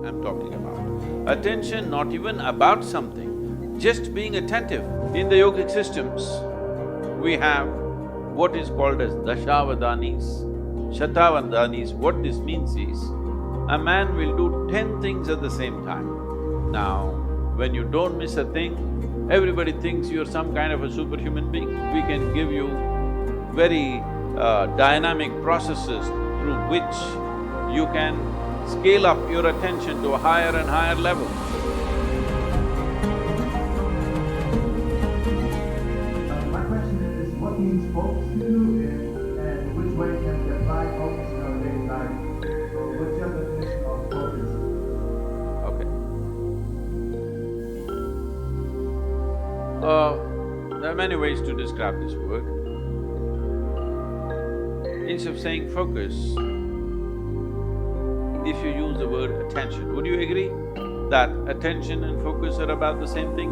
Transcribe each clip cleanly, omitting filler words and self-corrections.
I'm talking about. Attention not even about something, just being attentive. In the yogic systems, we have what is called as Dashavadanis, Shatavadanis. What this means is, a man will do 10 things at the same time. Now, when you don't miss a thing, everybody thinks you're some kind of a superhuman being. We can give you very dynamic processes through which you can scale up your attention to a higher and higher level. My question is, what means focus to you, and which way can we apply focus in our daily life? So what's your definition of focus? Okay. There are many ways to describe this word. Instead of saying focus, if you use the word attention, would you agree that attention and focus are about the same thing?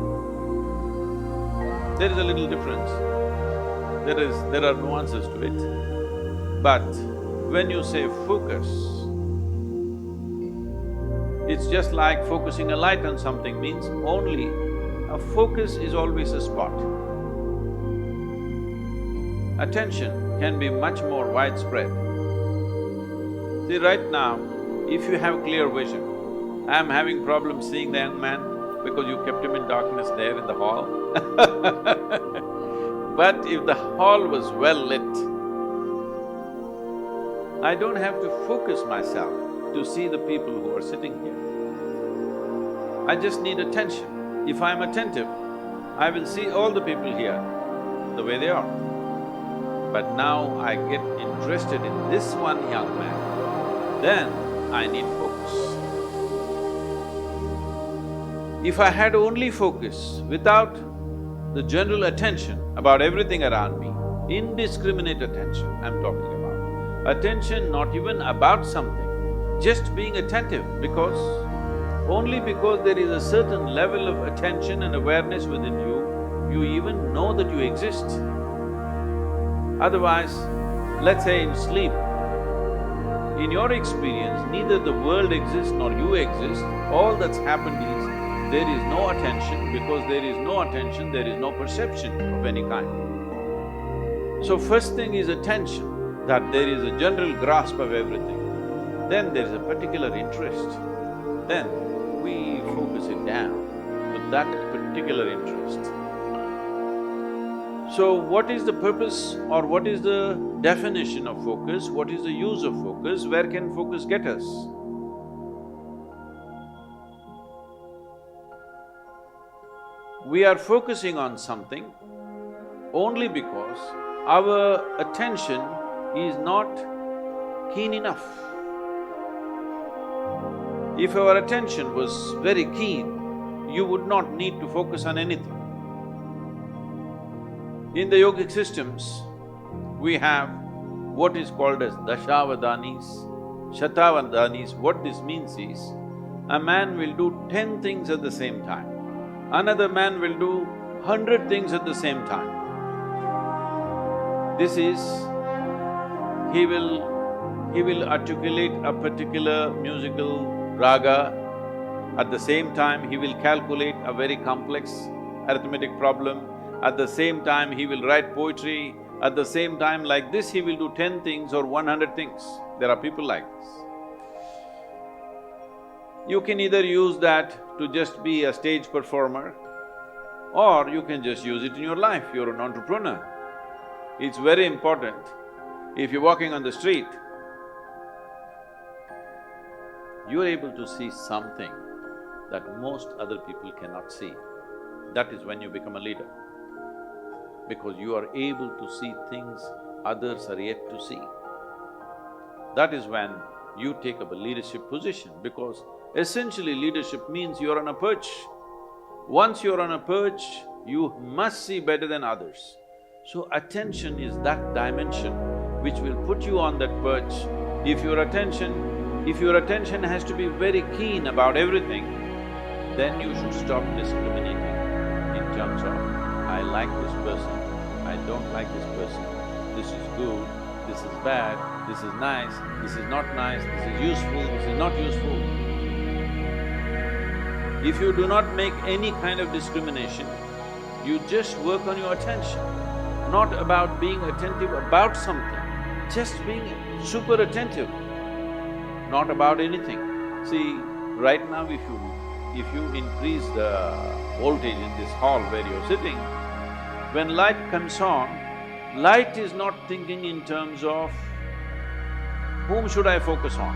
There is a little difference. There are nuances to it. But when you say focus, it's just like focusing a light on something means only a focus is always a spot. Attention can be much more widespread. See, right now, if you have clear vision, I'm having problems seeing the young man because you kept him in darkness there in the hall. But if the hall was well lit, I don't have to focus myself to see the people who are sitting here. I just need attention. If I'm attentive, I will see all the people here the way they are. But now I get interested in this one young man, then I need focus. If I had only focus without the general attention about everything around me, indiscriminate attention I'm talking about, attention not even about something, just being attentive only because there is a certain level of attention and awareness within you, you even know that you exist. Otherwise, let's say in sleep, in your experience, neither the world exists nor you exist. All that's happened is, there is no attention. Because there is no attention, there is no perception of any kind. So first thing is attention, that there is a general grasp of everything. Then there is a particular interest. Then we focus it down to that particular interest. So what is the purpose or what is the definition of focus? What is the use of focus? Where can focus get us? We are focusing on something only because our attention is not keen enough. If our attention was very keen, you would not need to focus on anything. In the yogic systems, we have what is called as Dashavadanis, Shatavadanis. What this means is, a man will do 10 things at the same time. Another man will do 100 things at the same time. This is, he will articulate a particular musical raga. At the same time, he will calculate a very complex arithmetic problem. At the same time, he will write poetry. At the same time, like this, he will do 10 things or 100 things. There are people like this. You can either use that to just be a stage performer, or you can just use it in your life. You're an entrepreneur. It's very important. If you're walking on the street, you're able to see something that most other people cannot see. That is when you become a leader. Because you are able to see things others are yet to see. That is when you take up a leadership position, because essentially leadership means you're on a perch. Once you're on a perch, you must see better than others. So attention is that dimension which will put you on that perch. If your attention has to be very keen about everything, then you should stop discriminating in terms of, I like this person, I don't like this person, this is good, this is bad, this is nice, this is not nice, this is useful, this is not useful. If you do not make any kind of discrimination, you just work on your attention, not about being attentive about something, just being super attentive, not about anything. See, right now if you increase the voltage in this hall where you're sitting, when light comes on, light is not thinking in terms of whom should I focus on.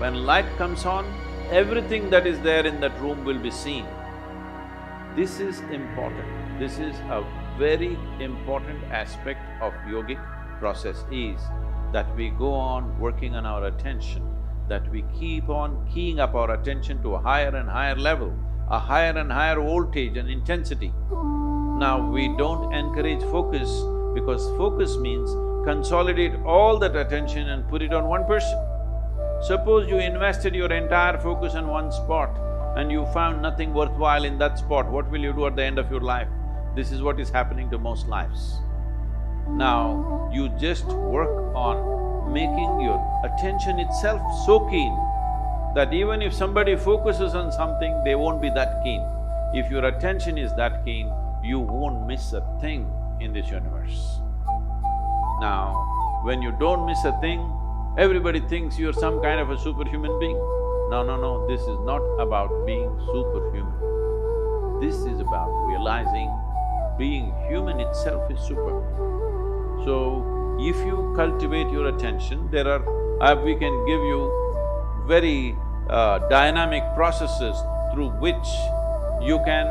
When light comes on, everything that is there in that room will be seen. This is important. This is a very important aspect of yogic process is that we go on working on our attention, that we keep on keying up our attention to a higher and higher level, a higher and higher voltage and intensity. Now, we don't encourage focus because focus means consolidate all that attention and put it on one person. Suppose you invested your entire focus on one spot and you found nothing worthwhile in that spot, what will you do at the end of your life? This is what is happening to most lives. Now, you just work on making your attention itself so keen that even if somebody focuses on something, they won't be that keen. If your attention is that keen, you won't miss a thing in this universe. Now, when you don't miss a thing, everybody thinks you're some kind of a superhuman being. No, this is not about being superhuman. This is about realizing being human itself is super. So, if you cultivate your attention, we can give you very dynamic processes through which you can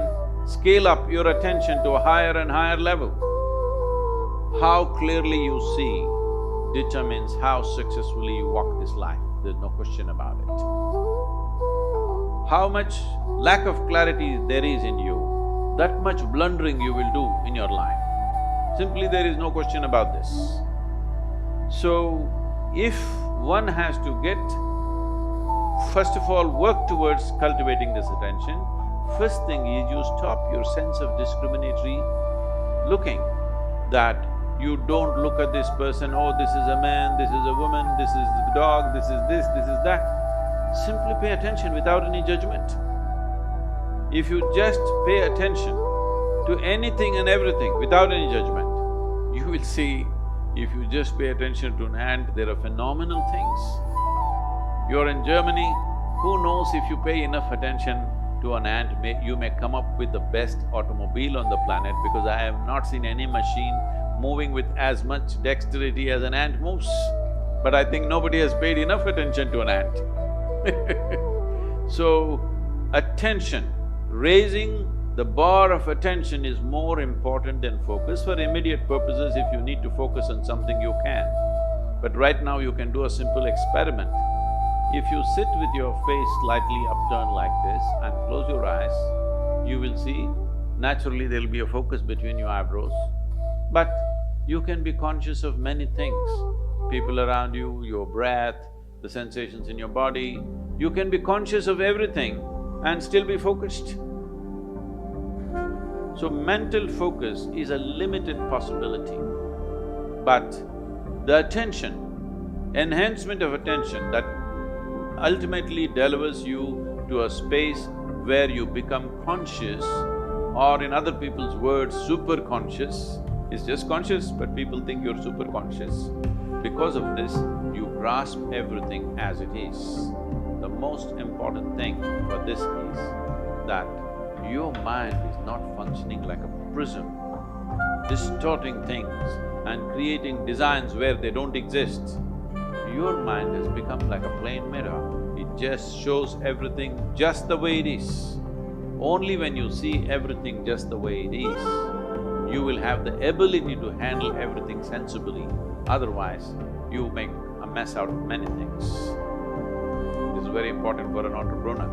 scale up your attention to a higher and higher level. How clearly you see determines how successfully you walk this life, there's no question about it. How much lack of clarity there is in you, that much blundering you will do in your life. Simply there is no question about this. So, if one has to get, first of all, work towards cultivating this attention, first thing is you stop your sense of discriminatory looking, that you don't look at this person, oh, this is a man, this is a woman, this is a dog, this is that. Simply pay attention without any judgment. If you just pay attention to anything and everything without any judgment, you will see, if you just pay attention to an ant, there are phenomenal things. You're in Germany, who knows if you pay enough attention to an ant, you may come up with the best automobile on the planet, because I have not seen any machine moving with as much dexterity as an ant moves. But I think nobody has paid enough attention to an ant. So, attention, raising the bar of attention is more important than focus. For immediate purposes, if you need to focus on something, you can. But right now you can do a simple experiment. If you sit with your face slightly upturned like this and close your eyes, you will see naturally there'll be a focus between your eyebrows. But you can be conscious of many things, people around you, your breath, the sensations in your body. You can be conscious of everything and still be focused. So mental focus is a limited possibility, but the attention, enhancement of attention that ultimately delivers you to a space where you become conscious, or in other people's words, super conscious, is just conscious, but people think you're super conscious. Because of this, you grasp everything as it is. The most important thing for this is that your mind is not functioning like a prism, distorting things and creating designs where they don't exist. Your mind has become like a plain mirror, it just shows everything just the way it is. Only when you see everything just the way it is, you will have the ability to handle everything sensibly, otherwise you make a mess out of many things. This is very important for an entrepreneur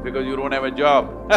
because you don't have a job